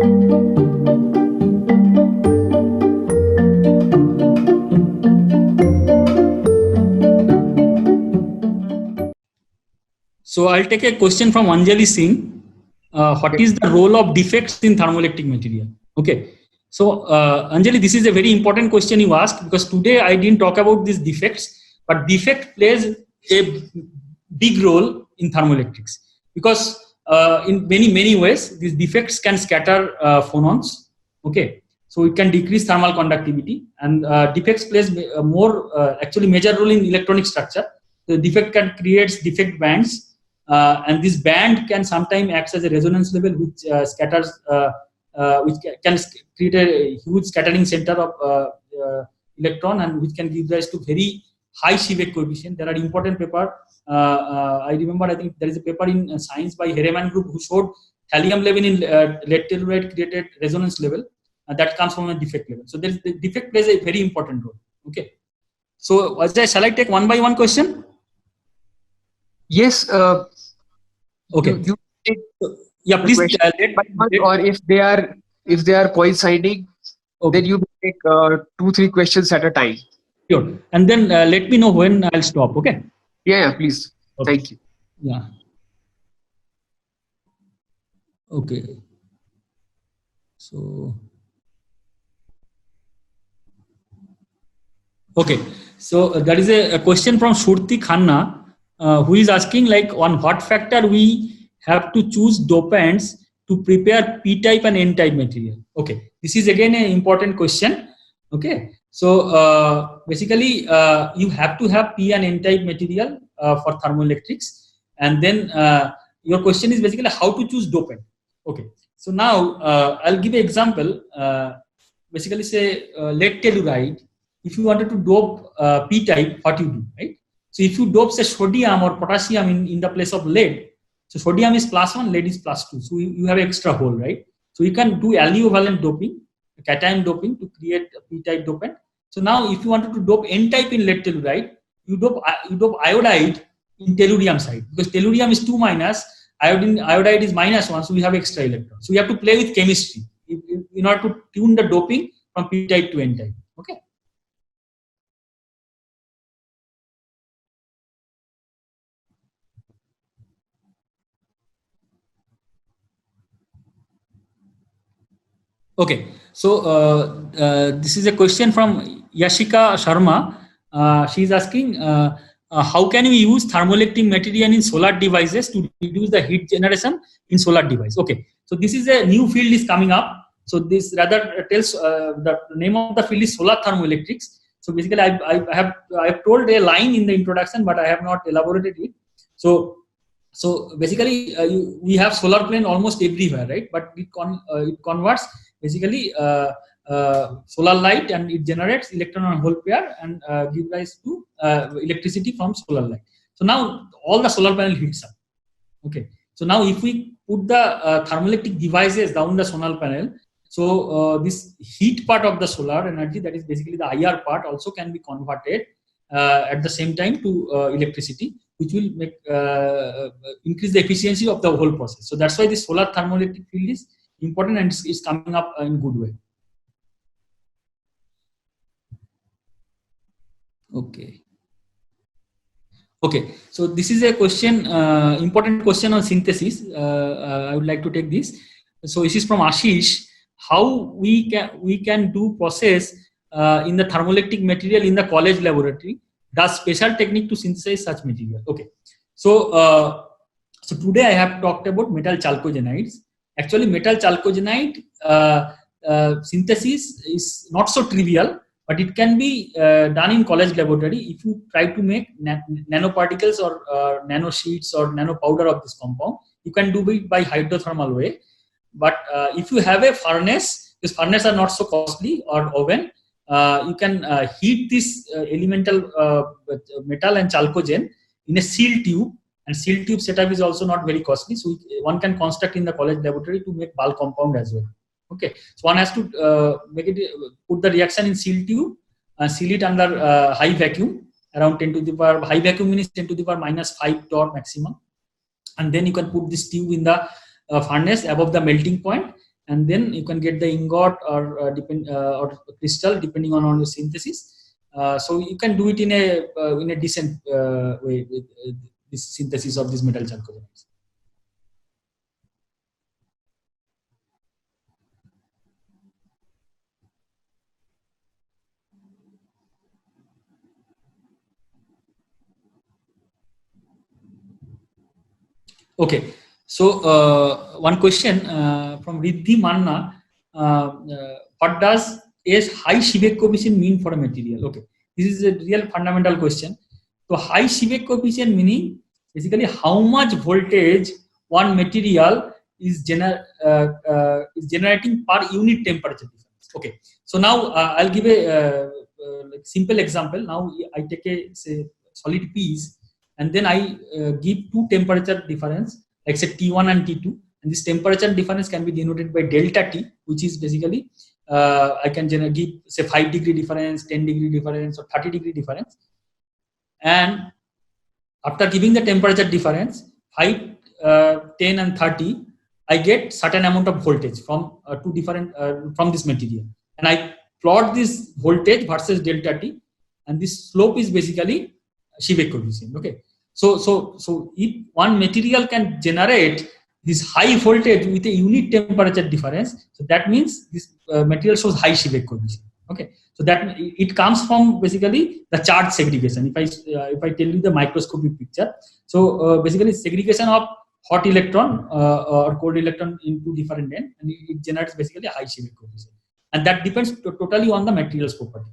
So I'll take a question from Anjali Singh. What is the role of defects in thermoelectric material? Okay. So Anjali, this is a very important question you asked, because today I didn't talk about these defects, but defect plays a big role in thermoelectrics, because in many ways these defects can scatter phonons. Okay. So it can decrease thermal conductivity, and defects plays actually major role in electronic structure. The defect can create defect bands. And this band can sometimes act as a resonance level, which scatters, which can create a huge scattering center of electron, and which can give rise to very high Seebeck coefficient. There are important paper. I remember, I think there is a paper in Science by Hereman group who showed thallium-11 in lead telluride created resonance level, that comes from a defect level. So the defect plays a very important role. Okay. So Ajay, shall I take one by one question? Yes. Okay. You take yeah, please. Or if they are coinciding, okay, then you take 2-3 questions at a time. Sure. And then let me know when I'll stop. Okay. Yeah, please. Okay. Thank you. Yeah. Okay. So. Okay. So there is a question from Shruti Khanna, who is asking, like, on what factor we have to choose dopants to prepare p-type and n-type material. Okay, this is again an important question. Okay, so basically you have to have p and n-type material for thermoelectrics, and then your question is basically how to choose dopant. Okay, so now I'll give an example. Basically, say lead telluride. If you wanted to dope p-type, what you do, right? So if you dope say sodium or potassium in the place of lead, so sodium is +1, lead is +2. So you have extra hole, right? So you can do alliovalent doping, cation doping to create a p-type dopant. So now if you wanted to dope n-type in lead telluride, you dope iodide in tellurium side, because tellurium is 2-, iodide is -1, so we have extra electrons. So we have to play with chemistry in order to tune the doping from p-type to n-type. Okay. Okay, so this is a question from Yashika Sharma. She is asking, how can we use thermoelectric material in solar devices to reduce the heat generation in solar device? Okay, so this is a new field is coming up. So this rather tells the name of the field is solar thermoelectrics. So basically, I have told a line in the introduction, but I have not elaborated it. So basically, we have solar plane almost everywhere, right? But it converts basically solar light, and it generates electron and hole pair, and gives rise to electricity from solar light. So now all the solar panel heats up. Okay. So now if we put the thermoelectric devices down the solar panel, so this heat part of the solar energy, that is basically the IR part, also can be converted at the same time to electricity, which will make increase the efficiency of the whole process. So that's why this solar thermoelectric field is important, and is coming up in good way. Okay. Okay. So this is a question, important question on synthesis. I would like to take this. So this is from Ashish. How we can do process in the thermoelectric material in the college laboratory? Does special technique to synthesize such material? Okay. So so today I have talked about metal chalcogenides. Actually, metal chalcogenide synthesis is not so trivial, but it can be done in college laboratory if you try to make nanoparticles or nano sheets or nano powder of this compound. You can do it by hydrothermal way. But if you have a furnace, because furnaces are not so costly, or oven, you can heat this elemental metal and chalcogen in a sealed tube, and sealed tube setup is also not very costly. So one can construct in the college laboratory to make bulk compound as well. Okay, so one has to put the reaction in sealed tube and seal it under high vacuum, around 10 to the power, high vacuum means 10 to the power -5 torr maximum, and then you can put this tube in the furnace above the melting point, and then you can get the ingot or or crystal depending on your synthesis. So you can do it in a decent way with this synthesis of these metal chalcogenides. Okay, so one question from Riddhi Manna. What does S high Seebeck coefficient mean for a material? Okay, this is a real fundamental question. So high Seebeck coefficient meaning basically how much voltage one material is generating per unit temperature difference. Okay, so now I'll give a like simple example. Now I take a say solid piece, and then I give two temperature difference, like say T1 and T2, and this temperature difference can be denoted by delta T, which is basically I can give say 5-degree difference, 10-degree difference, or 30-degree difference. And after giving the temperature difference 5, 10, and 30, I get certain amount of voltage from two different from this material, and I plot this voltage versus delta T, and this slope is basically Seebeck coefficient. Okay, so if one material can generate this high voltage with a unit temperature difference, so that means this material shows high Seebeck coefficient. Okay, so that it comes from basically the charge segregation. If I tell you the microscopic picture, so basically segregation of hot electron or cold electron into different end, and it generates basically a high Seebeck coefficient, and that depends totally on the material's property.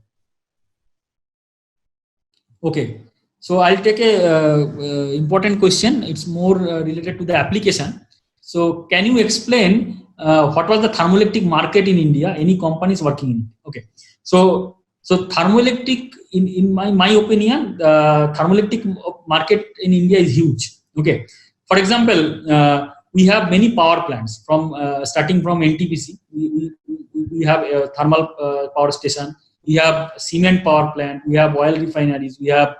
Okay, so I'll take a important question. It's more related to the application. So can you explain what was the thermoelectric market in India? Any companies working in it? Okay, so thermoelectric, in my opinion, the thermoelectric market in India is huge. Okay, for example, we have many power plants from starting from NTPC. We have a thermal power station. We have cement power plant. We have oil refineries. We have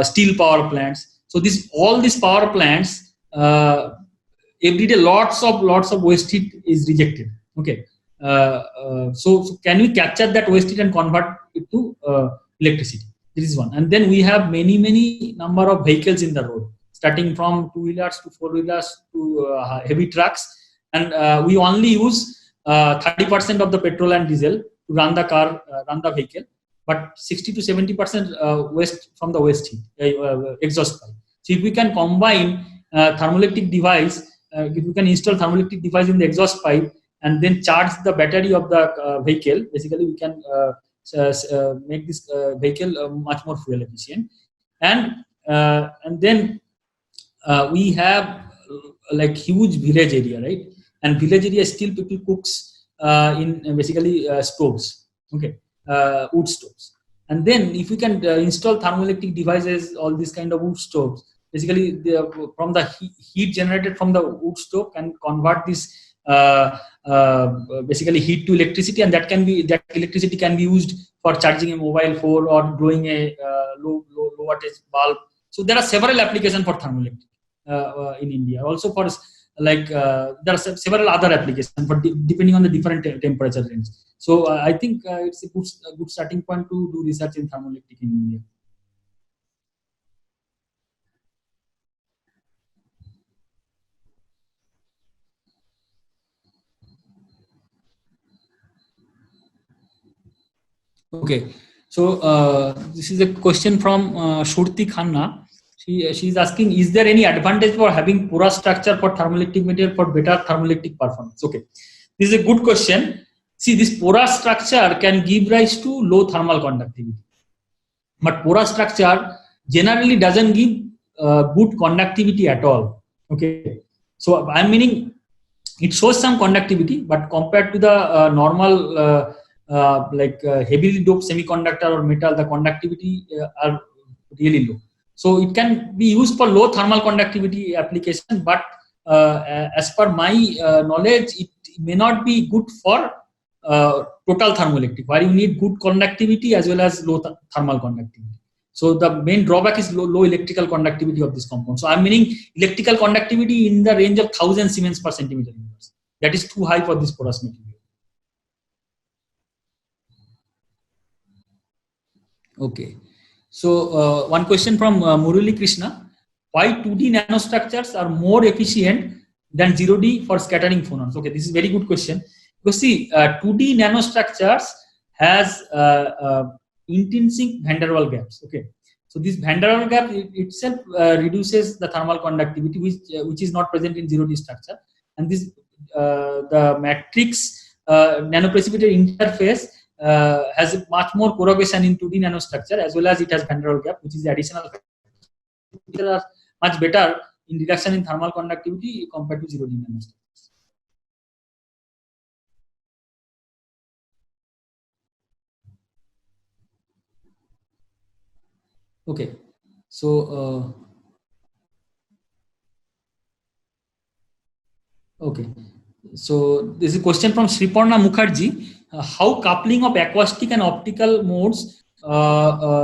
steel power plants. So all these power plants, every day lots of waste heat is rejected. Okay, so can we capture that waste heat and convert it to electricity? This is one. And then we have many number of vehicles in the road, starting from 2-wheelers to 4-wheelers to heavy trucks, and we only use 30% of the petrol and diesel to run the car, run the vehicle, but 60 to 70% waste from the waste heat, exhaust pipe. So if we can combine thermoelectric device, if we can install thermoelectric device in the exhaust pipe and then charge the battery of the vehicle, basically we can make this vehicle much more fuel efficient. And then we have like huge village area, right? And village area still people cooks in basically stoves, okay, wood stoves. And then if we can install thermoelectric devices, all these kind of wood stoves, basically from the heat generated from the wood stove can convert this basically heat to electricity, and that electricity can be used for charging a mobile phone or growing a low wattage bulb. So there are several applications for thermoelectric in India. Also for like there are several other applications, but depending on the different temperature range. So I think it's a good starting point to do research in thermoelectric in India. Okay, so this is a question from Shruti Khanna. She is asking, is there any advantage for having porous structure for thermoelectric material for better thermoelectric performance? Okay, this is a good question. See, this porous structure can give rise to low thermal conductivity, but porous structure generally doesn't give good conductivity at all. Okay, so I'm meaning it shows some conductivity, but compared to the normal heavily doped semiconductor or metal, the conductivity are really low. So it can be used for low thermal conductivity application, but as per my knowledge, it may not be good for total thermoelectric, where you need good conductivity as well as low thermal conductivity. So the main drawback is low electrical conductivity of this compound. So I'm meaning electrical conductivity in the range of 1000 Siemens per centimeter inverse. that is too high for this porous material. Okay. So one question from Murali Krishna: why 2D nanostructures are more efficient than 0D for scattering phonons? Okay, this is a very good question. Because see, 2D nanostructures has intrinsic van der Waals gaps. Okay, so this van der Waals gap itself reduces the thermal conductivity, which is not present in 0D structure, and this the matrix nanoprecipitate interface has much more corrugation in 2D nanostructure, as well as it has van der Waals gap, which is the additional factor. They are much better in reduction in thermal conductivity compared to 0D nanostructures. Okay, so okay, so this is a question from Sriparna Mukherjee: how coupling of acoustic and optical modes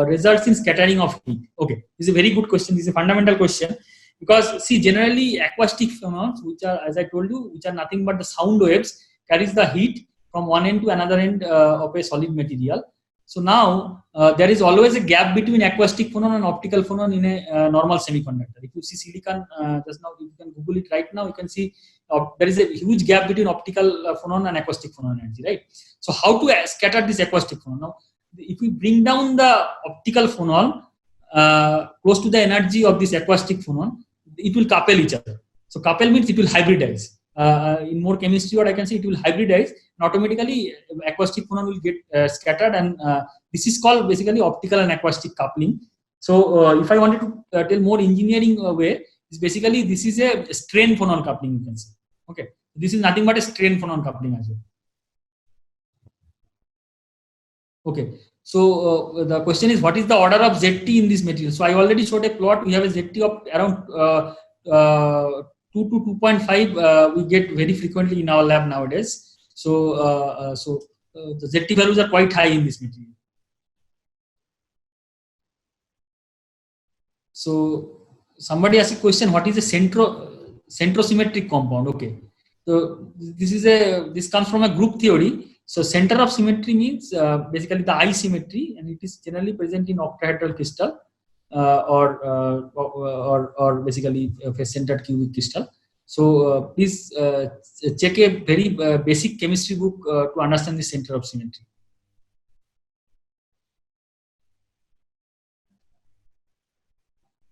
results in scattering of heat? Okay, this is a very good question. This is a fundamental question, because see, generally acoustic phenomena, which are, as I told you, which are nothing but the sound waves, carries the heat from one end to another end of a solid material. So now there is always a gap between acoustic phonon and optical phonon in a normal semiconductor. If you see silicon, just now you can Google it right now, you can see there is a huge gap between optical phonon and acoustic phonon energy, right? So how to scatter this acoustic phonon? Now, if we bring down the optical phonon close to the energy of this acoustic phonon, it will couple each other. So couple means it will hybridize. In more chemistry, what I can say, it will hybridize, and automatically acoustic phonon will get scattered, and this is called basically optical and acoustic coupling. So if I wanted to tell more engineering way, is basically this is a strain phonon coupling, you can say. Okay, this is nothing but a strain phonon coupling as well. Okay, so the question is, what is the order of ZT in this material? So I already showed a plot. We have a ZT of around 2 to 2.5. We get very frequently in our lab nowadays. So the ZT values are quite high in this material. So somebody asked a question: what is a centrosymmetric compound? Okay, so this comes from a group theory. So center of symmetry means basically the eye symmetry, and it is generally present in octahedral crystal or basically face-centered cubic crystal. So please check a very basic chemistry book to understand the center of symmetry.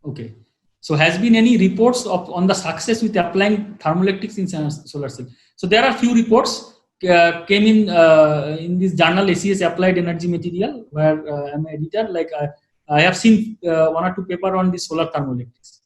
Okay. So has been any reports on the success with applying thermoelectrics in solar cell? So there are few reports came in this journal ACS Applied Energy Material, where I'm an editor. Like I have seen 1 or 2 paper on this solar thermoelectrics.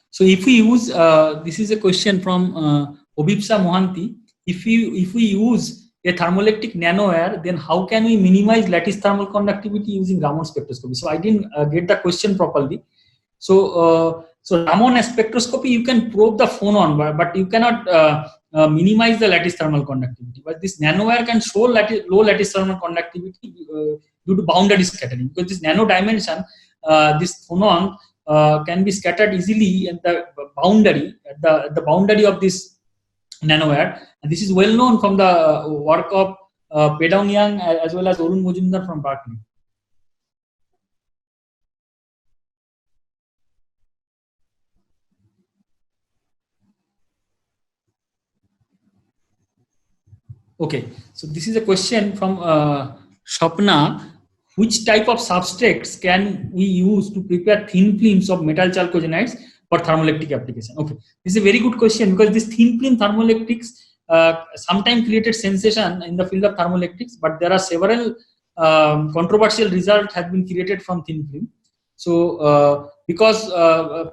So if we use, this is a question from Obipsa Mohanty. If we use a thermoelectric nanowire, then how can we minimize lattice thermal conductivity using Raman spectroscopy? So I didn't get the question properly. So Raman spectroscopy, you can probe the phonon, but you cannot minimize the lattice thermal conductivity. But this nanowire can show low lattice thermal conductivity due to boundary scattering, because this nano dimension, this phonon can be scattered easily at the boundary, at the boundary of this nanowire. And this is well known from the work of Pedong Yang as well as Arun Majumdar from Berkeley. Okay, so this is a question from Shapna. Which type of substrates can we use to prepare thin films of metal chalcogenides for thermoelectric application? Okay, this is a very good question, because this thin film thermoelectrics sometimes created sensation in the field of thermoelectrics, but there are several controversial results have been created from thin film. So because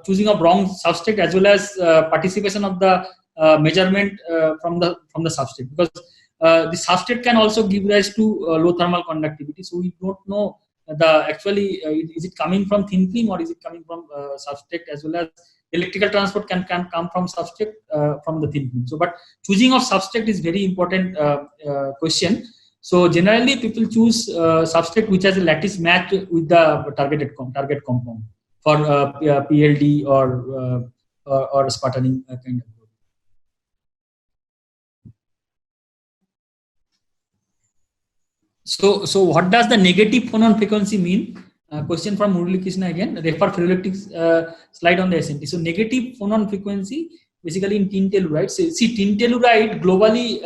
choosing of wrong substrate, as well as participation of the measurement from the substrate, because the substrate can also give rise to low thermal conductivity. So we don't know actually is it coming from thin film or is it coming from substrate, as well as electrical transport can come from substrate from the thin film. So, but choosing of substrate is very important question. So generally people choose substrate which has a lattice match with the target compound for PLD or sputtering kind of. So what does the negative phonon frequency mean? Question from Murali Krishna again. Refer ferroelectric slide on the SNT. So negative phonon frequency basically in tin telluride. So, see, tin telluride globally,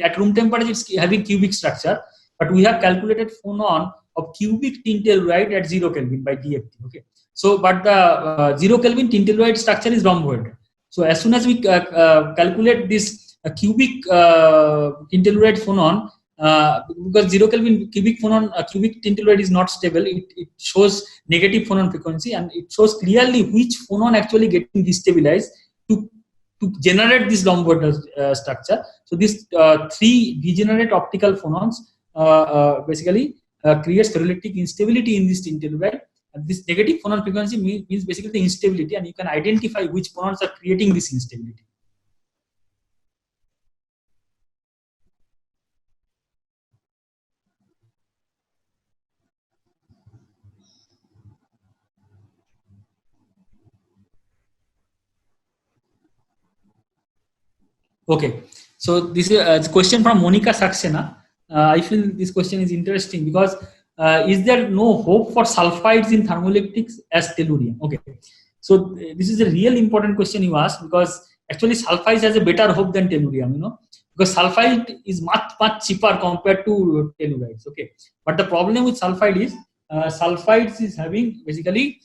at room temperature, it's having cubic structure, but we have calculated phonon of cubic tin telluride at 0 Kelvin by DFT. Okay. So, but the 0 Kelvin tin telluride structure is rhomboid. So, as soon as we calculate this cubic tin telluride phonon, because 0 Kelvin cubic phonon, cubic tin telluride is not stable. It shows negative phonon frequency, and it shows clearly which phonon actually getting destabilized to generate this rhomboid structure. So these three degenerate optical phonons basically creates ferroelectric instability in this tin telluride. And this negative phonon frequency means basically the instability, and you can identify which phonons are creating this instability. Okay, so this is a question from Monica Saxena. I feel this question is interesting because is there no hope for sulfides in thermoelectrics as tellurium? Okay, so this is a real important question you asked, because actually sulfides has a better hope than tellurium, because sulfide is much cheaper compared to tellurides. Okay, but the problem with sulfide is sulfides is having basically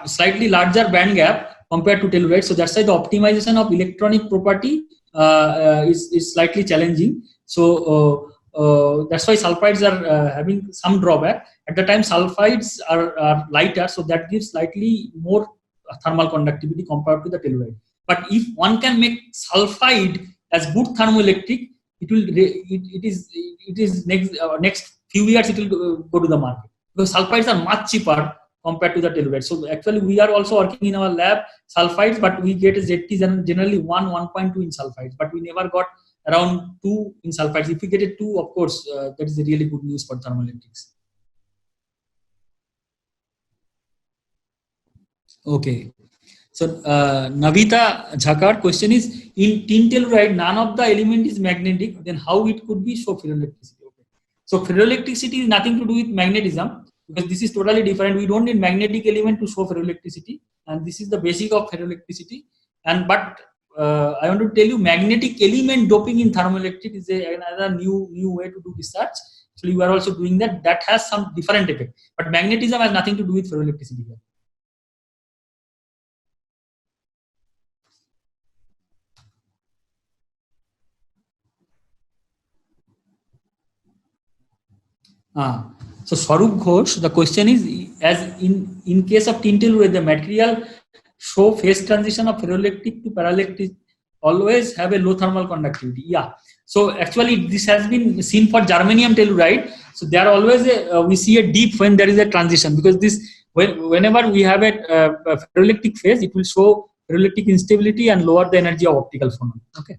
slightly larger band gap compared to telluride. So that's why the optimization of electronic property is slightly challenging. So that's why sulfides are having some drawback. At the time, sulfides are lighter, so that gives slightly more thermal conductivity compared to the telluride. But if one can make sulfide as good thermoelectric, it is next few years it will go to the market, because sulfides are much cheaper compared to the telluride. So actually we are also working in our lab sulfides, but we get a ZT generally 1.2 in sulfides, but we never got around 2 in sulfides. If we get a 2, of course, that is a really good news for thermoelectrics. Okay. So Navita Jhakar question is, in tin telluride none of the element is magnetic, then how it could be show ferroelectricity? Okay. So ferroelectricity is nothing to do with magnetism, because this is totally different. We don't need magnetic element to show ferroelectricity, and this is the basic of ferroelectricity. And but I want to tell you, magnetic element doping in thermoelectric is another new way to do research. So we are also doing that. That has some different effect, but magnetism has nothing to do with ferroelectricity here. So Swarup Ghosh, the question is, as in case of tin telluride, the material show phase transition of ferroelectric to paraelectric always have a low thermal conductivity. Yeah. So actually this has been seen for germanium telluride. So there are always we see a dip when there is a transition, because this whenever we have a ferroelectric phase, it will show ferroelectric instability and lower the energy of optical phonon. Okay.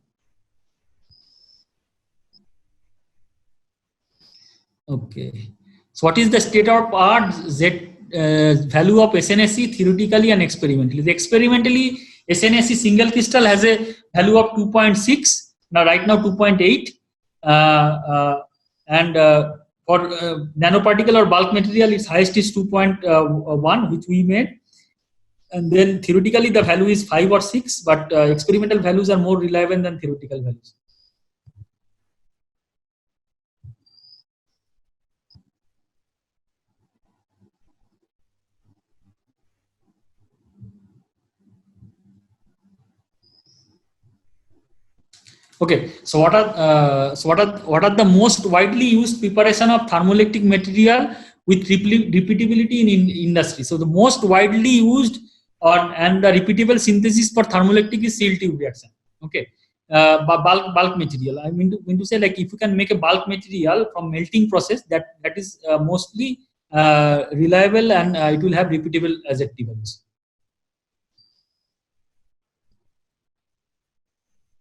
Okay. So what is the state of art Z value of SNSE theoretically and experimentally? The experimentally, SNSE single crystal has a value of 2.6. Now right now 2.8, and for nanoparticle or bulk material, its highest is 2.1, which we made. And then theoretically the value is 5 or 6, but experimental values are more reliable than theoretical values. Okay, so what are the most widely used preparation of thermoelectric material with repeatability in industry? So the most widely used and the repeatable synthesis for thermoelectric is seal tube reaction. Okay, bulk material. I mean to say, like, if you can make a bulk material from melting process, that is mostly reliable, and it will have repeatable adjective also.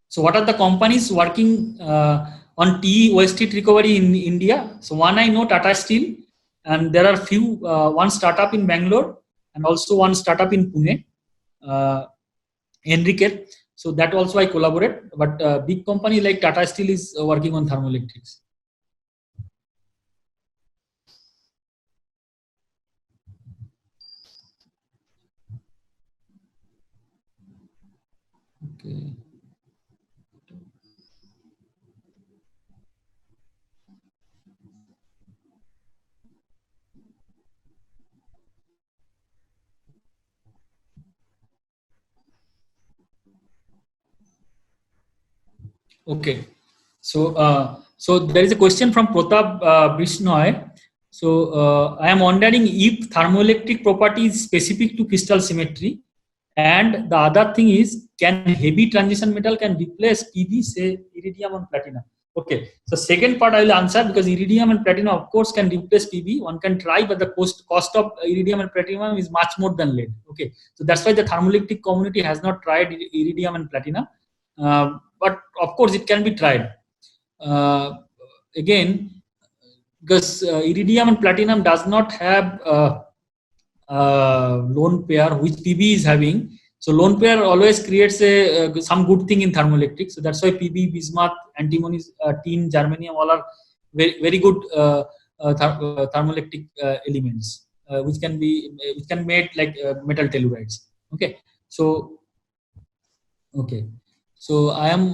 So what are the companies working on tea waste heat recovery in India? So one I know, Tata Steel, and there are few, one startup in Bangalore and also one startup in Pune, Enrique. So that also I collaborate, but big company like Tata Steel is working on thermoelectrics. Okay. Okay. So there is a question from Pratap Bishnoy. So I am wondering if thermoelectric property is specific to crystal symmetry, and the other thing is, can heavy transition metal can replace PB, say iridium and platinum? Okay. So second part I will answer, because iridium and platinum of course can replace PB. One can try, but the cost of iridium and platinum is much more than lead. Okay. So that's why the thermoelectric community has not tried iridium and platinum. But of course it can be tried. Again, because iridium and platinum does not have lone pair which PB is having. So lone pair always creates a some good thing in thermoelectric. So that's why PB, bismuth, antimony, tin, germanium all are very good thermoelectric elements, which can made like metal tellurides. Okay. Okay. So I am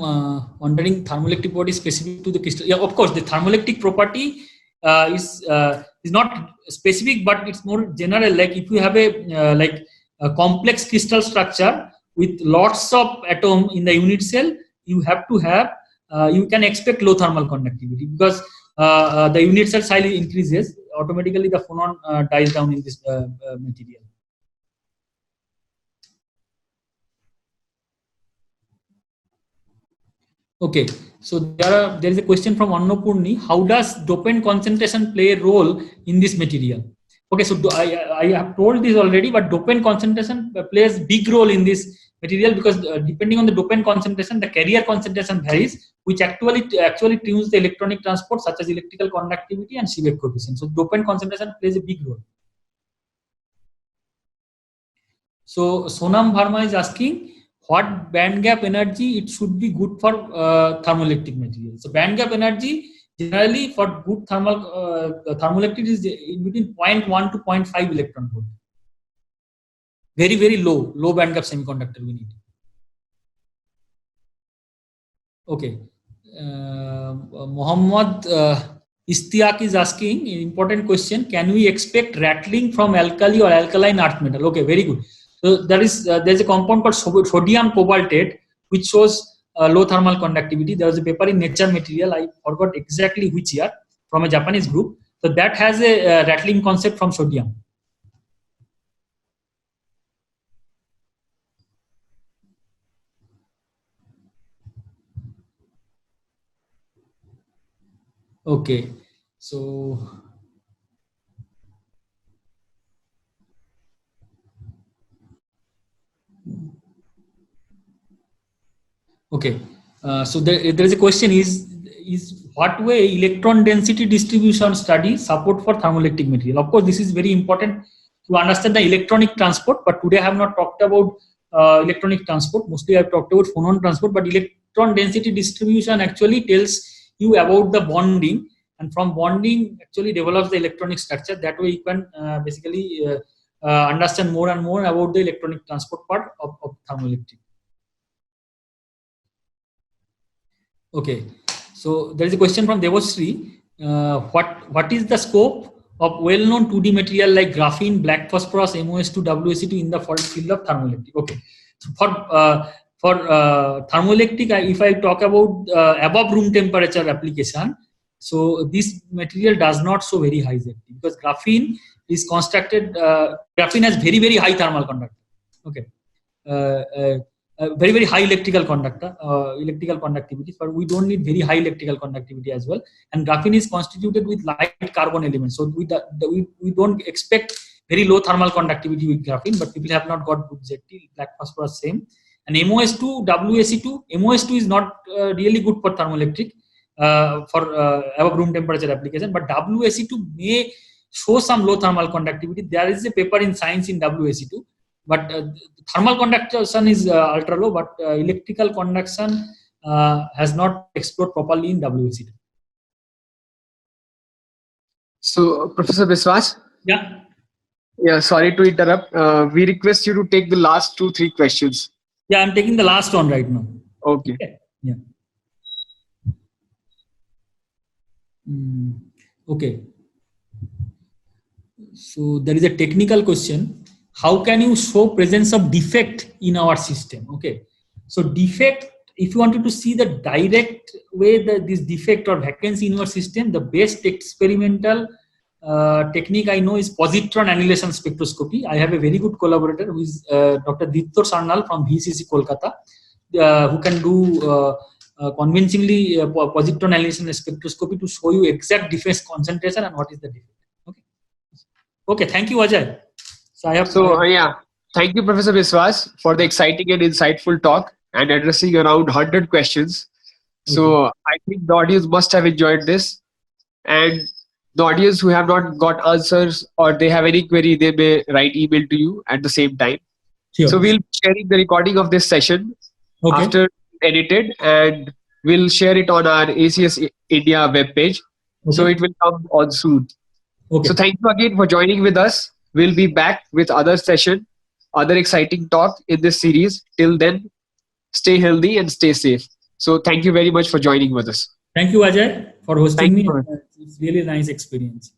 wondering thermoelectric property specific to the crystal. Yeah, of course, the thermoelectric property is not specific, but it's more general. Like if you have a complex crystal structure with lots of atom in the unit cell, you have to have you can expect low thermal conductivity, because the unit cell size increases automatically. The phonon dies down in this material. Okay, so there is a question from Annapurni. How does dopant concentration play a role in this material? Okay, so I have told this already, but dopant concentration plays big role in this material, because depending on the dopant concentration, the carrier concentration varies, which actually tunes the electronic transport, such as electrical conductivity and Seebeck coefficient. So dopant concentration plays a big role. So Sonam Verma is asking, what band gap energy it should be good for thermoelectric material. So band gap energy generally for good thermoelectric is in between 0.1 to 0.5 electron volt. Very low band gap semiconductor we need. Okay. Mohammad Istiaq is asking an important question. Can we expect rattling from alkali or alkaline earth metal? Okay, very good. So there's a compound called sodium cobaltate, which shows low thermal conductivity. There was a paper in Nature Material, I forgot exactly which year, from a Japanese group. So that has a rattling concept from sodium. Okay, so okay, so there is a question: is what way electron density distribution study support for thermoelectric material? Of course, this is very important to understand the electronic transport. But today I have not talked about electronic transport. Mostly I have talked about phonon transport. But electron density distribution actually tells you about the bonding, and from bonding actually develops the electronic structure. That way you can basically understand more and more about the electronic transport part of thermoelectric. Okay, so there is a question from Devashree. What is the scope of well-known 2D material like graphene, black phosphorus, MOS2, WSE2 in the field of thermoelectric? Okay, so for thermoelectric, if I talk about above room temperature application, so this material does not show very high safety, because graphene is constructed. Graphene has very high thermal conductivity. Okay. very high electrical conductivity, but we don't need very high electrical conductivity as well. And graphene is constituted with light carbon elements, so we don't expect very low thermal conductivity with graphene, but people have not got good ZT. Black phosphorus same. And MOS2, WaC2, MOS2 is not really good for thermoelectric for above room temperature application, but WaC2 may show some low thermal conductivity. There is a paper in Science in WaC2, but thermal conduction is ultra low, but electrical conduction has not explored properly in WaC2. So, Professor Biswas? Yeah. Yeah, sorry to interrupt. We request you to take the last 2-3 questions. Yeah, I'm taking the last one right now. Okay. Yeah. Okay. So there is a technical question. How can you show presence of defect in our system? Okay. So defect, if you wanted to see the direct way that this defect or vacancy in your system, the best experimental technique I know is positron annihilation spectroscopy. I have a very good collaborator who is Dr. Dittor Sarnal from VCC Kolkata, who can do convincingly positron annihilation spectroscopy to show you exact defect concentration and what is the defect. Okay. Okay. Thank you, Ajay. Yeah, thank you, Professor Biswas, for the exciting and insightful talk and addressing around 100 questions. So I think the audience must have enjoyed this, and the audience who have not got answers or they have any query, they may write email to you at the same time. Sure. So we'll be sharing the recording of this session after edited, and we'll share it on our ACS India webpage. So it will come on soon. So thank you again for joining with us. We'll be back with other session, other exciting talk in this series. Till then, stay healthy and stay safe. So thank you very much for joining with us. Thank you, Ajay, for hosting me. It's really a nice experience.